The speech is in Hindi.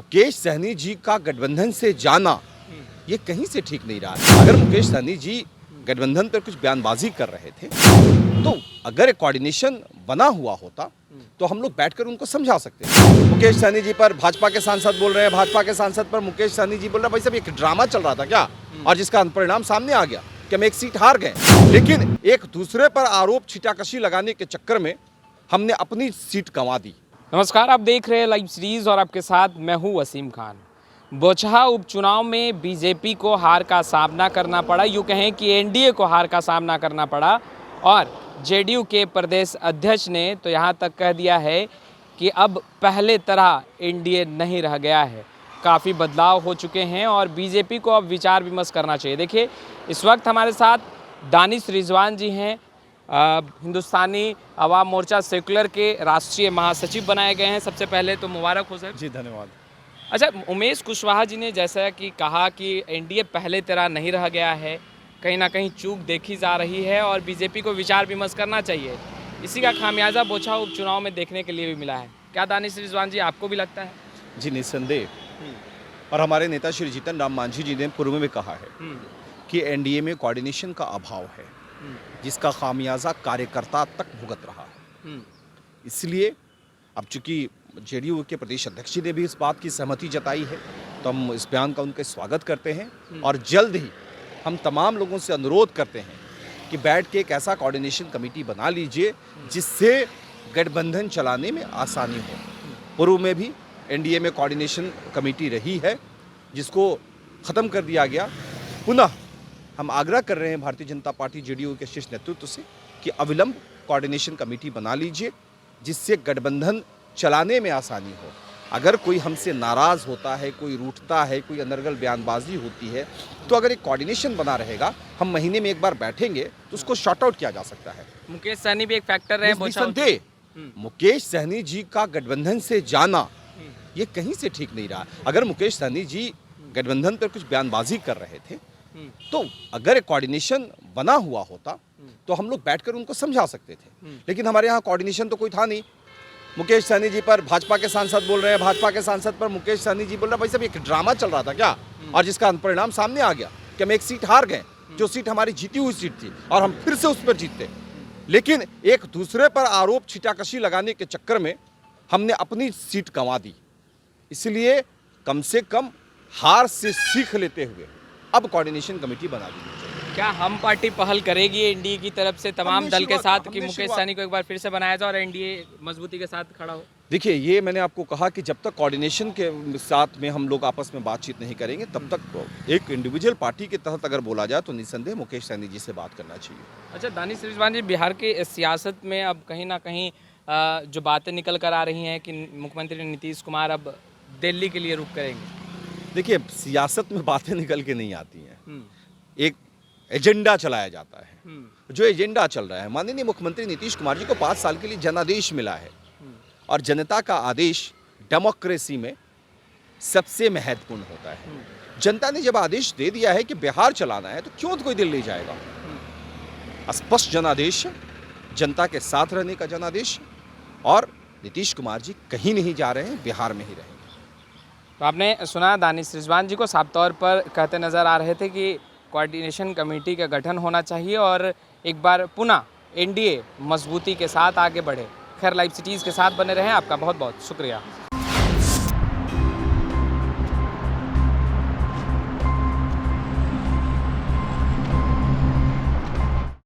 मुकेश सहनी जी का गठबंधन से जाना ये कहीं से ठीक नहीं रहा। अगर मुकेश सहनी जी गठबंधन पर कुछ बयानबाजी कर रहे थे तो अगर कोऑर्डिनेशन बना हुआ होता तो हम लोग बैठकर उनको समझा सकते हैं। मुकेश सहनी जी पर भाजपा के सांसद बोल रहे हैं, भाजपा के सांसद पर मुकेश सहनी जी बोल रहे हैं, भाई साहब एक ड्रामा चल रहा था क्या, और जिसका परिणाम सामने आ गया कि हम एक सीट हार गए। लेकिन एक दूसरे पर आरोप छिटाकशी लगाने के चक्कर में हमने अपनी सीट गंवा दी। नमस्कार, आप देख रहे हैं लाइव सीरीज और आपके साथ मैं हूं वसीम खान। बोचहा उपचुनाव में बीजेपी को हार का सामना करना पड़ा, यूँ कहें कि एनडीए को हार का सामना करना पड़ा, और जेडीयू के प्रदेश अध्यक्ष ने तो यहाँ तक कह दिया है कि अब पहले तरह एनडीए नहीं रह गया है, काफ़ी बदलाव हो चुके हैं और बीजेपी को अब विचार विमर्श करना चाहिए। देखिए, इस वक्त हमारे साथ दानिश रिजवान जी हैं, हिंदुस्तानी अवाम मोर्चा सेकुलर के राष्ट्रीय महासचिव बनाए गए हैं। सबसे पहले तो मुबारक हो सर। जी धन्यवाद। अच्छा, उमेश कुशवाहा जी ने जैसा कि कहा कि एनडीए पहले तरह नहीं रह गया है, कहीं ना कहीं चूक देखी जा रही है और बीजेपी को विचार विमर्श करना चाहिए। इसी का खामियाजा बोचहा उपचुनाव में देखने के लिए भी मिला है। क्या दानिश रिजवान जी, आपको भी लगता है? जी निस्संदेह, और हमारे नेता श्री जीतन राम मांझी जी ने पूर्व में कहा है कि एनडीए में कोऑर्डिनेशन का अभाव है, जिसका खामियाजा कार्यकर्ता तक भुगत रहा है। इसलिए अब चूंकि जेडीयू के प्रदेश अध्यक्ष जी ने भी इस बात की सहमति जताई है तो हम इस बयान का उनका स्वागत करते हैं और जल्द ही हम तमाम लोगों से अनुरोध करते हैं कि बैठ के एक ऐसा कोऑर्डिनेशन कमेटी बना लीजिए जिससे गठबंधन चलाने में आसानी हो। पूर्व में भी एनडीए में कोऑर्डिनेशन कमेटी रही है जिसको ख़त्म कर दिया गया। पुनः हम आग्रह कर रहे हैं भारतीय जनता पार्टी जेडीयू के शीर्ष नेतृत्व से कि अविलंब कोऑर्डिनेशन कमेटी बना लीजिए जिससे गठबंधन चलाने में आसानी हो। अगर कोई हमसे नाराज़ होता है, कोई रूठता है, कोई अनर्गल बयानबाजी होती है, तो अगर एक कोऑर्डिनेशन बना रहेगा, हम महीने में एक बार बैठेंगे तो उसको शॉर्ट आउट किया जा सकता है। मुकेश सहनी भी एक फैक्टर है। मुकेश सहनी जी का गठबंधन से जाना ये कहीं से ठीक नहीं रहा। अगर मुकेश सहनी जी गठबंधन पर कुछ बयानबाजी कर रहे थे तो अगर कोऑर्डिनेशन बना हुआ होता तो हम लोग बैठकर उनको समझा सकते थे। लेकिन हमारे यहाँ कोऑर्डिनेशन तो कोई था नहीं। मुकेश सहनी जी पर भाजपा के सांसद बोल रहे हैं, भाजपा के सांसद पर मुकेश सहनी जी बोल रहे हैं, भाई साहब एक ड्रामा चल रहा था क्या, और जिसका परिणाम सामने आ गया कि हम एक सीट हार गए, जो सीट हमारी जीती हुई सीट थी, और हम फिर से उस पर जीतते। लेकिन एक दूसरे पर आरोप छिटाकशी लगाने के चक्कर में हमने अपनी सीट गंवा दी। इसलिए कम से कम हार से सीख लेते हुए अब कोऑर्डिनेशन कमेटी बना दी जाए। क्या हम पार्टी पहल करेगी एनडीए की तरफ से तमाम दल के साथ कि मुकेश सहनी को एक बार फिर से बनाया जाए और एनडीए मजबूती के साथ खड़ा हो? देखिए, ये मैंने आपको कहा कि जब तक कोऑर्डिनेशन के साथ में हम लोग आपस में बातचीत नहीं करेंगे तब तक एक इंडिविजुअल पार्टी के तहत अगर बोला जाए तो निस्संदेह मुकेश सहनी जी से बात करना चाहिए। अच्छा दानिश रिजवान जी, बिहार के सियासत में अब कहीं ना कहीं जो बातें निकल कर आ रही हैं कि मुख्यमंत्री नीतीश कुमार अब दिल्ली के लिए रुख करेंगे। देखिए, सियासत में बातें निकल के नहीं आती हैं, एक एजेंडा चलाया जाता है। जो एजेंडा चल रहा है, माननीय मुख्यमंत्री नीतीश कुमार जी को 5 साल के लिए जनादेश मिला है और जनता का आदेश डेमोक्रेसी में सबसे महत्वपूर्ण होता है। जनता ने जब आदेश दे दिया है कि बिहार चलाना है तो क्यों कोई दिल्ली जाएगा। स्पष्ट जनादेश, जनता के साथ रहने का जनादेश, और नीतीश कुमार जी कहीं नहीं जा रहे हैं, बिहार में ही रहेंगे। तो आपने सुना, दानिश रिजवान जी को साफ तौर पर कहते नजर आ रहे थे कि कोऑर्डिनेशन कमेटी का गठन होना चाहिए और एक बार पुनः एनडीए मजबूती के साथ आगे बढ़े। खैर, लाइव सिटीज़ के साथ बने रहें। आपका बहुत बहुत शुक्रिया।